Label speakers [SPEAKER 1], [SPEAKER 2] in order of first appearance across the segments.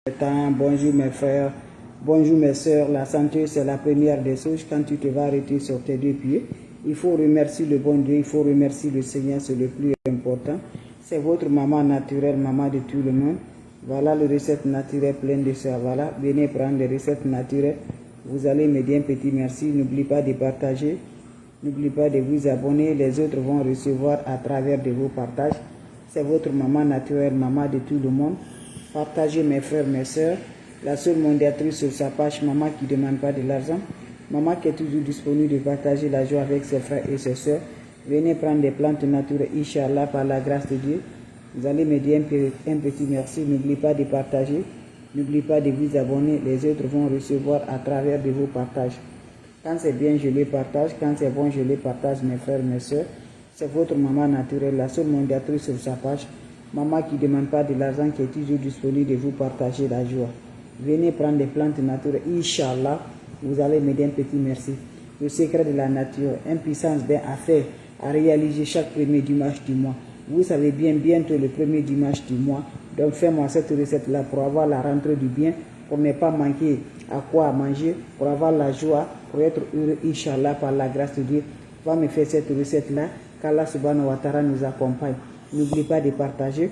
[SPEAKER 1] Bonjour mes frères, bonjour mes soeurs. La santé, c'est la première des choses. Quand tu te vas arrêter sur tes deux pieds, il faut remercier le bon Dieu, il faut remercier le Seigneur, c'est le plus important. C'est votre maman naturelle, maman de tout le monde. Voilà les recettes naturelles pleines de ça. Voilà, venez prendre les recettes naturelles. Vous allez me dire un petit merci. N'oubliez pas de partager. N'oubliez pas de vous abonner. Les autres vont recevoir à travers de vos partages. C'est votre maman naturelle, maman de tout le monde. Partagez mes frères, mes soeurs. La seule mondiatrice sur sa page, maman qui ne demande pas de l'argent. Maman qui est toujours disponible de partager la joie avec ses frères et ses soeurs. Venez prendre des plantes naturelles, Inch'Allah, par la grâce de Dieu. Vous allez me dire un petit merci. N'oubliez pas de partager. N'oubliez pas de vous abonner. Les autres vont recevoir à travers de vos partages. Quand c'est bien, je les partage. Quand c'est bon, je les partage, mes frères, mes soeurs. C'est votre maman naturelle, la seule mondiatrice sur sa page. Maman qui ne demande pas de l'argent, qui est toujours disponible de vous partager la joie. Venez prendre des plantes naturelles, Inch'Allah, vous allez me dire un petit merci. Le secret de la nature, une puissance bien à faire, à réaliser chaque premier dimanche du mois. Vous savez bien, bientôt le premier dimanche du mois. Donc fais-moi cette recette-là pour avoir la rentrée du bien, pour ne pas manquer à quoi manger, pour avoir la joie, pour être heureux, Inch'Allah, par la grâce de Dieu. Va me faire cette recette-là, qu'Allah subhanahu wa ta'ala nous accompagne. N'oubliez pas de partager,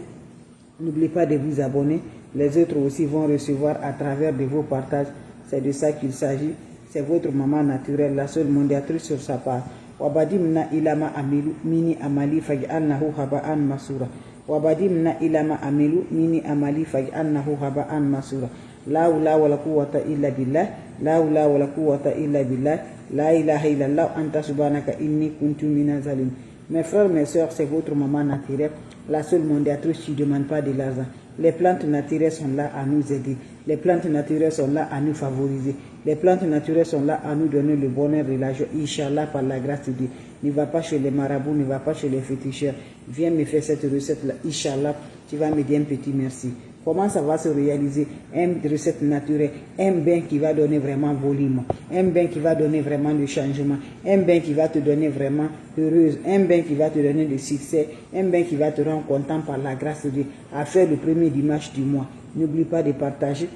[SPEAKER 1] n'oubliez pas de vous abonner. Les autres aussi vont recevoir à travers de vos partages. C'est de ça qu'il s'agit. C'est votre maman naturelle, la seule mondiatrice sur sa part. Wabadimna ilama amilu mini amali faj'alnahu haba'an masura. Wabadimna ilama amilu mini amali faj'alnahu haba'an masura. La hawla wala quwwata illa billah. La hawla wala quwwata illa billah. La ilaha illallah anta subhanaka inni kuntu minaz zalimin. Mes frères, mes soeurs, c'est votre maman naturelle, la seule mondiatrice qui ne demande pas de l'argent. Les plantes naturelles sont là à nous aider. Les plantes naturelles sont là à nous favoriser. Les plantes naturelles sont là à nous donner le bonheur et la joie. Inch'Allah, par la grâce de Dieu. Ne va pas chez les marabouts, ne va pas chez les féticheurs. Viens me faire cette recette-là. Inch'Allah, tu vas me dire un petit merci. Comment ça va se réaliser? Une recette naturelle, un bain qui va donner vraiment volume, un bain qui va donner vraiment le changement, un bain qui va te donner vraiment heureuse, un bain qui va te donner le succès, un bain qui va te rendre content par la grâce de Dieu à faire le premier dimanche du mois. N'oublie pas de partager,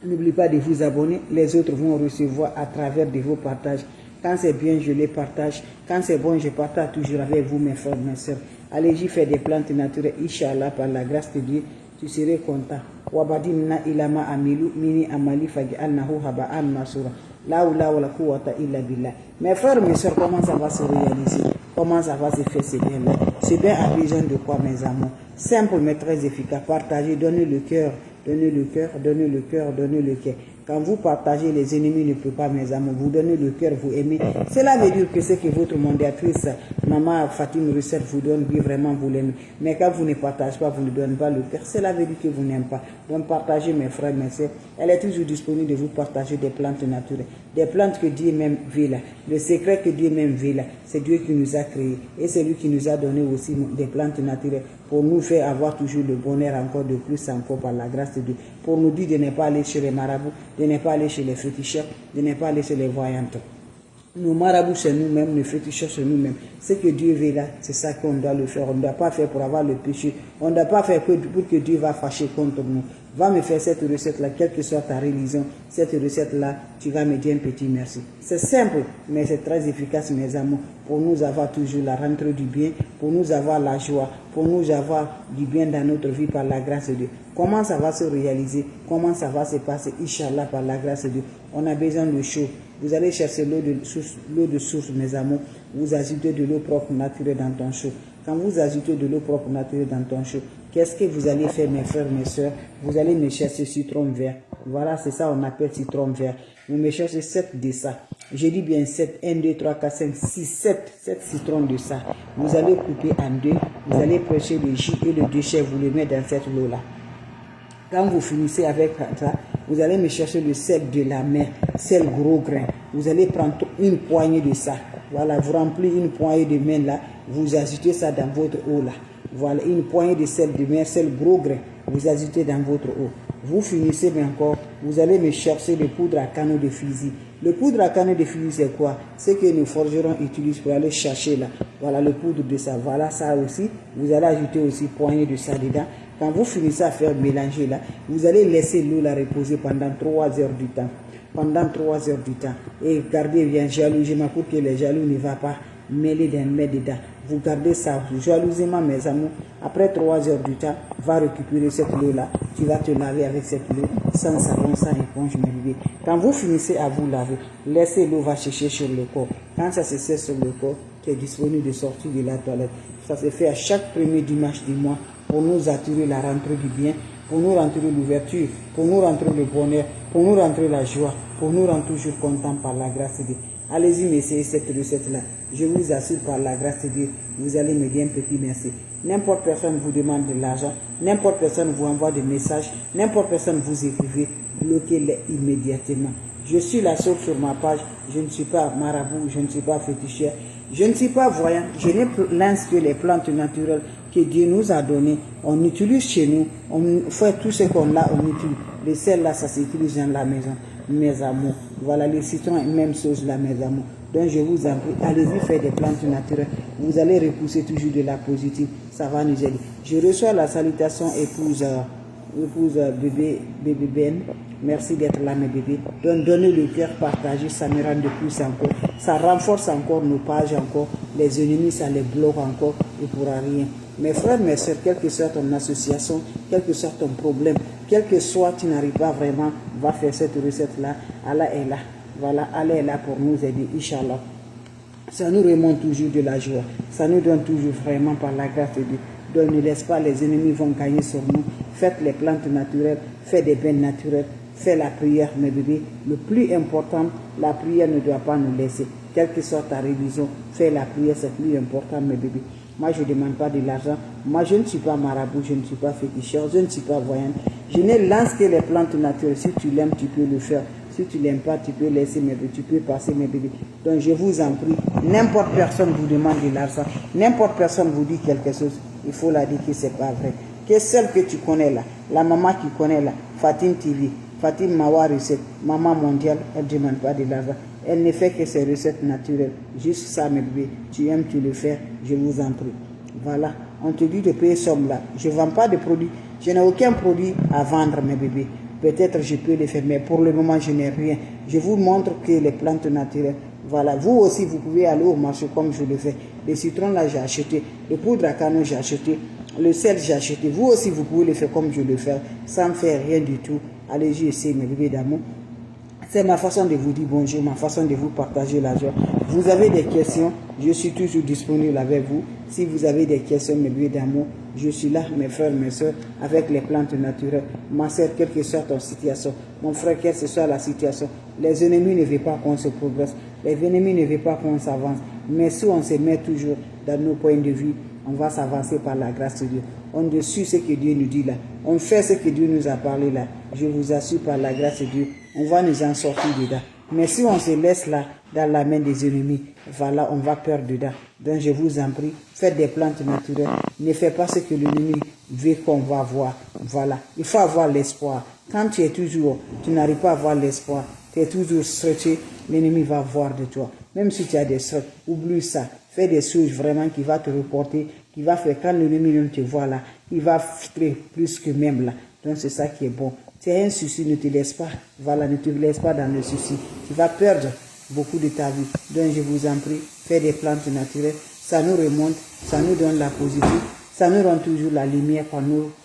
[SPEAKER 1] n'oublie pas de vous abonner, les autres vont recevoir à travers de vos partages. Quand c'est bien, je les partage. Quand c'est bon, je partage toujours avec vous, mes frères, mes soeurs. Allez-y faire des plantes naturelles, Inch'Allah, par la grâce de Dieu. Tu serais content. Wabadimna ilama amilu mini amali faj'alnahu haba'an masura. La hawla wala quwwata illa billah. Mes frères, mes soeurs, comment ça va se réaliser? Comment ça va se faire ce bien-là? Ce bien a besoin de quoi, mes amours? Simple mais très efficace. Partagez, donnez le cœur, donnez le cœur, donnez le cœur, donnez le cœur. Quand vous partagez, les ennemis ne peuvent pas, mes amours. Vous donnez le cœur, vous aimez. Cela veut dire que c'est que votre mondiatrice, maman Fatim Recette, vous donne, oui, vraiment, vous l'aimez. Mais quand vous ne partagez pas, vous ne donnez pas le cœur, cela veut dire que vous n'aimez pas. Donc, partagez, mes frères, mes soeurs. Elle est toujours disponible de vous partager des plantes naturelles. Des plantes que Dieu même veut là. Le secret que Dieu même veut là, c'est Dieu qui nous a créés. Et c'est lui qui nous a donné aussi des plantes naturelles pour nous faire avoir toujours le bonheur encore de plus, encore par la grâce de Dieu. Pour nous dire de ne pas aller chez les marabouts, de ne pas aller chez les féticheurs, de ne pas aller chez les voyantes. Nos marabouts, c'est nous-mêmes, nos féticheurs, c'est nous-mêmes. Ce que Dieu veut là, c'est ça qu'on doit le faire. On ne doit pas faire pour avoir le péché. On ne doit pas faire pour que Dieu va fâcher contre nous. Va me faire cette recette-là, quelle que soit ta religion. Cette recette-là, tu vas me dire un petit merci. C'est simple, mais c'est très efficace, mes amours. Pour nous avoir toujours la rentrée du bien, pour nous avoir la joie, pour nous avoir du bien dans notre vie par la grâce de Dieu. Comment ça va se réaliser? Comment ça va se passer? Inch'Allah, par la grâce de Dieu. On a besoin de chaud. Vous allez chercher l'eau de source, mes amours. Vous ajoutez de l'eau propre naturelle dans ton chaud. Quand vous ajoutez de l'eau propre naturelle dans ton chaud, qu'est-ce que vous allez faire, mes frères, mes soeurs? Vous allez me chercher citron vert. Voilà, c'est ça on appelle citron vert. Vous me cherchez 7 de ça. Je dis bien 7. 1, 2, 3, 4, 5, 6, 7 citrons de ça. Vous allez couper en deux. Vous allez prêcher le jus et le déchet. Vous le mettez dans cette eau-là. Quand vous finissez avec ça, vous allez me chercher le sel de la mer, sel gros grain. Vous allez prendre une poignée de ça. Voilà, vous remplissez une poignée de main là. Vous ajoutez ça dans votre eau là. Voilà, une poignée de sel de mer, sel gros grain. Vous ajoutez dans votre eau. Vous finissez mais encore, vous allez me chercher le poudre à canon de fusil. Le poudre à canon de fusil, c'est quoi? C'est que nos forgerons utilisent pour aller chercher là. Voilà le poudre de ça. Voilà ça aussi. Vous allez ajouter aussi poignée de ça dedans. Quand vous finissez à faire mélanger là, vous allez laisser l'eau la reposer pendant 3 heures du temps. Pendant 3 heures du temps. Et gardez bien jalousement pour que les jaloux ne va pas mêler des mets dedans. Vous gardez ça jalousement, mes amours. Après 3 heures du temps, va récupérer cette eau-là. Tu vas te laver avec cette eau, sans savon, sans éponge, mes bébés. Quand vous finissez à vous laver, laissez l'eau va sécher sur le corps. Quand ça se sèche sur le corps, tu es disponible de sortir de la toilette. Ça se fait à chaque premier dimanche du mois pour nous attirer la rentrée du bien, pour nous rentrer l'ouverture, pour nous rentrer le bonheur, pour nous rentrer la joie, pour nous rendre toujours contents par la grâce de Dieu. Allez-y, m'essayez cette recette-là. Je vous assure par la grâce de Dieu, vous allez me dire un petit merci. N'importe personne vous demande de l'argent, n'importe personne vous envoie des messages, n'importe personne vous écrivez, bloquez-les immédiatement. Je suis la seule sur ma page, je ne suis pas marabout, je ne suis pas féticheur, je ne suis pas voyant, je n'ai lance que les plantes naturelles que Dieu nous a données. On utilise chez nous, on fait tout ce qu'on a, on utilise. Les sels là, ça s'utilise dans la maison, mes amours. Voilà, les citrons, même chose là, mes amours. Donc je vous en prie, allez-y faire des plantes naturelles. Vous allez repousser toujours de la positive, ça va nous aider. Je reçois la salutation épouse bébé Ben. Merci d'être là, mes bébés. Donc, donnez le cœur, partagez, ça me rend de plus encore. Ça renforce encore nos pages encore. Les ennemis, ça les bloque encore. Il ne pourra rien. Mes frères, mes soeurs, quelle que soit ton association, quel que soit ton problème, quel que soit, tu n'arrives pas vraiment, va faire cette recette-là. Allah est là. Voilà, Allah est là pour nous aider, Inch'Allah. Ça nous remonte toujours de la joie. Ça nous donne toujours vraiment par la grâce de Dieu. Donc ne laisse pas, les ennemis vont gagner sur nous. Faites les plantes naturelles, faites des bains naturels, faites la prière, mes bébés. Le plus important, la prière ne doit pas nous laisser. Quelle que soit ta religion, fais la prière, c'est plus important, mes bébés. Moi, je ne demande pas de l'argent. Moi, je ne suis pas marabout, je ne suis pas féticheur, je ne suis pas voyante. Je ne lance que les plantes naturelles. Si tu l'aimes, tu peux le faire. Si tu ne l'aimes pas, tu peux laisser mes bébés, tu peux passer mes bébés. Donc je vous en prie, n'importe personne vous demande de l'argent, n'importe personne vous dit quelque chose, il faut la dire que ce n'est pas vrai. Que celle que tu connais là, la maman qui connaît là, Fatim TV, Fatim Mawa Recette, maman mondiale, elle ne demande pas de l'argent. Elle ne fait que ses recettes naturelles. Juste ça, mes bébés. Tu aimes, tu le fais, je vous en prie. Voilà, on te dit de payer somme là. Je ne vends pas de produits. Je n'ai aucun produit à vendre, mes bébés. Peut-être je peux le faire, mais pour le moment, je n'ai rien. Je vous montre que les plantes naturelles, voilà. Vous aussi, vous pouvez aller au marché comme je le fais. Le citron, là, j'ai acheté. Le poudre à canon, j'ai acheté. Le sel, j'ai acheté. Vous aussi, vous pouvez le faire comme je le fais, sans faire rien du tout. Allez-y, essayez, mes bébés d'amour. C'est ma façon de vous dire bonjour, ma façon de vous partager la joie. Vous avez des questions, je suis toujours disponible avec vous. Si vous avez des questions, mes bébés d'amour, je suis là, mes frères, mes soeurs, avec les plantes naturelles. Ma soeur, quelle que soit ton situation, mon frère, quelle que soit la situation, les ennemis ne veulent pas qu'on se progresse, les ennemis ne veulent pas qu'on s'avance. Mais si on se met toujours dans nos points de vue, on va s'avancer par la grâce de Dieu. On suit ce que Dieu nous dit là. On fait ce que Dieu nous a parlé là. Je vous assure par la grâce de Dieu, on va nous en sortir dedans. Mais si on se laisse là, dans la main des ennemis, voilà, on va perdre dedans. Donc je vous en prie, faites des plantes naturelles. Ne faites pas ce que l'ennemi veut qu'on va voir. Voilà, il faut avoir l'espoir. Quand tu n'arrives pas à avoir l'espoir, tu es toujours stressé, l'ennemi va voir de toi. Même si tu as des stress, oublie ça. Fais des choses vraiment qui va te reporter, qui va faire quand l'ennemi te voit là, il va faire plus que même là. Donc c'est ça qui est bon. Tu as un souci, ne te laisse pas. Voilà, ne te laisse pas dans le souci. Tu vas perdre beaucoup de ta vie. Donc je vous en prie, faites des plantes naturelles. Ça nous remonte, ça nous donne la positive, ça nous rend toujours la lumière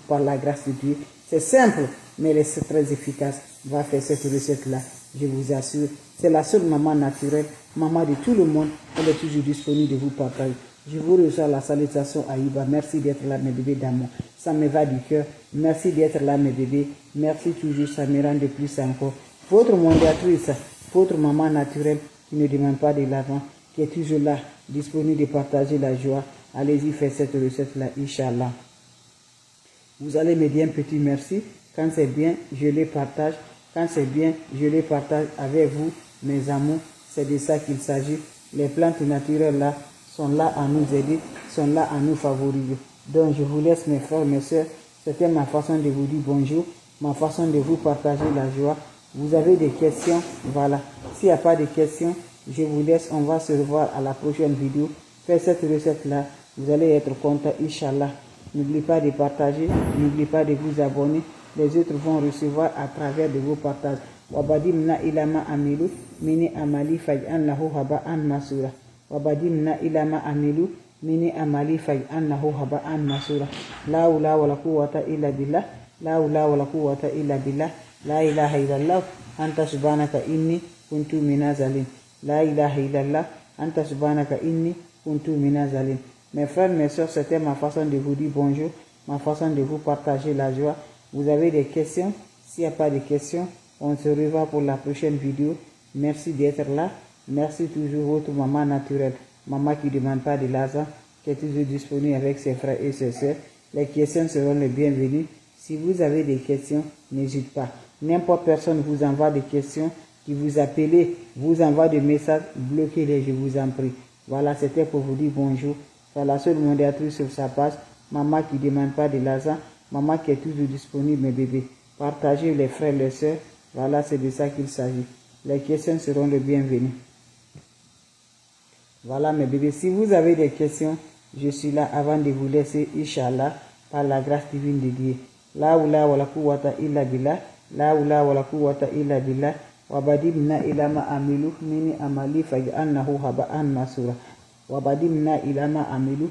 [SPEAKER 1] par la grâce de Dieu. C'est simple, mais c'est très efficace. Va faire cette recette-là, je vous assure. C'est la seule maman naturelle, maman de tout le monde. Elle est toujours disponible de vous partager. Je vous reçois la salutation Aïba. Merci d'être là, mes bébés d'amour. Ça me va du cœur. Merci d'être là, mes bébés. Merci toujours, ça me rend de plus encore. Votre mondiatrice, votre maman naturelle qui ne demande pas de l'argent, qui est toujours là, disponible de partager la joie. Allez-y, faites cette recette-là, Inch'Allah. Vous allez me dire un petit merci. Quand c'est bien, je les partage. Quand c'est bien, je les partage avec vous, mes amours. C'est de ça qu'il s'agit. Les plantes naturelles là sont là à nous aider, sont là à nous favoriser. Donc je vous laisse, mes frères, mes soeurs. C'était ma façon de vous dire bonjour, ma façon de vous partager la joie. Vous avez des questions, voilà. S'il n'y a pas de questions, je vous laisse. On va se revoir à la prochaine vidéo. Faites cette recette là, vous allez être content, Inch'Allah. N'oubliez pas de partager, n'oubliez pas de vous abonner. Les autres vont recevoir à travers de vos partages. Wabadimna ilama amilu mini amali faj'annahu haba'an masura. Wabadimna ilama amilu mini amali faj'annahu haba'an masura. La hawla wala quwwata illa billah. La hawla wala quwwata illa billah. La ilaha illallah. Anta subhanaka inni kuntu minazalin. La ilaha illallah. Anta subhanaka inni kuntu minazalin. Mes frères, mes soeurs, c'était ma façon de vous dire bonjour, ma façon de vous partager la joie. Vous avez des questions? S'il n'y a pas de questions, on se revoit pour la prochaine vidéo. Merci d'être là. Merci toujours votre maman naturelle. Maman qui ne demande pas de l'argent, qui est toujours disponible avec ses frères et ses soeurs. Les questions seront les bienvenues. Si vous avez des questions, n'hésitez pas. N'importe personne vous envoie des questions, qui vous appelle, vous envoie des messages, bloquez-les, je vous en prie. Voilà, c'était pour vous dire bonjour. C'est la seule modératrice sur sa page. Maman qui ne demande pas de l'argent. Maman qui est toujours disponible, mes bébés. Partagez les frères, les sœurs. Voilà, c'est de ça qu'il s'agit. Les questions seront les bienvenues. Voilà, mes bébés. Si vous avez des questions, je suis là avant de vous laisser, Inch'Allah, par la grâce divine de Dieu. La hawla wala quwwata illa billah. La hawla wala quwwata illa billah. Wabadimna ilama amilu mini amali faj'annahu haba'an masura. Wabadimna ilama amilu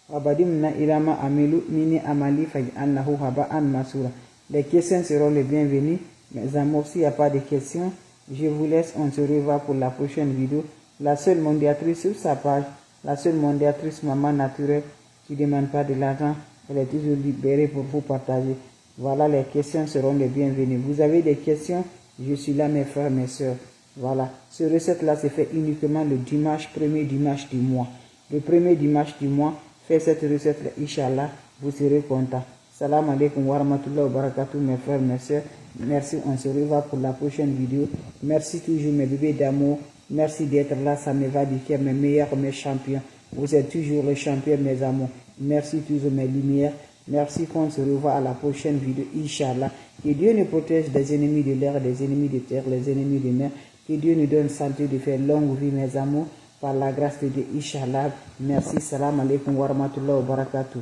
[SPEAKER 1] Wabadimna ilama amilu mini amali faj'annahu haba'an masura. Les questions seront les bienvenues. Mes amours, s'il n'y a pas de questions, je vous laisse. On se revoit pour la prochaine vidéo. La seule mondiatrice sur sa page, la seule mondiatrice maman naturelle qui ne demande pas de l'argent, elle est toujours libérée pour vous partager. Voilà, les questions seront les bienvenues. Vous avez des questions? Je suis là, mes frères, mes soeurs. Voilà, ce recette-là se fait uniquement le dimanche, premier dimanche du mois. Le premier dimanche du mois, faites cette recette-là, Inch'Allah, vous serez content. Salam alaikum wa rahmatullahi wa barakatuh, mes frères, mes soeurs. Merci, on se revoit pour la prochaine vidéo. Merci toujours, mes bébés d'amour. Merci d'être là, ça me va du cœur, mes meilleurs, mes champions. Vous êtes toujours les champions, mes amours. Merci toujours, mes lumières. Merci qu'on se revoit à la prochaine vidéo, Inch'Allah. Que Dieu nous protège des ennemis de l'air, des ennemis de terre, les ennemis de mer. Que Dieu nous donne santé de faire longue vie, mes amours, par la grâce de Dieu, Inch'Allah. Merci, salam alaikum wa rahmatullahi wa barakatuh.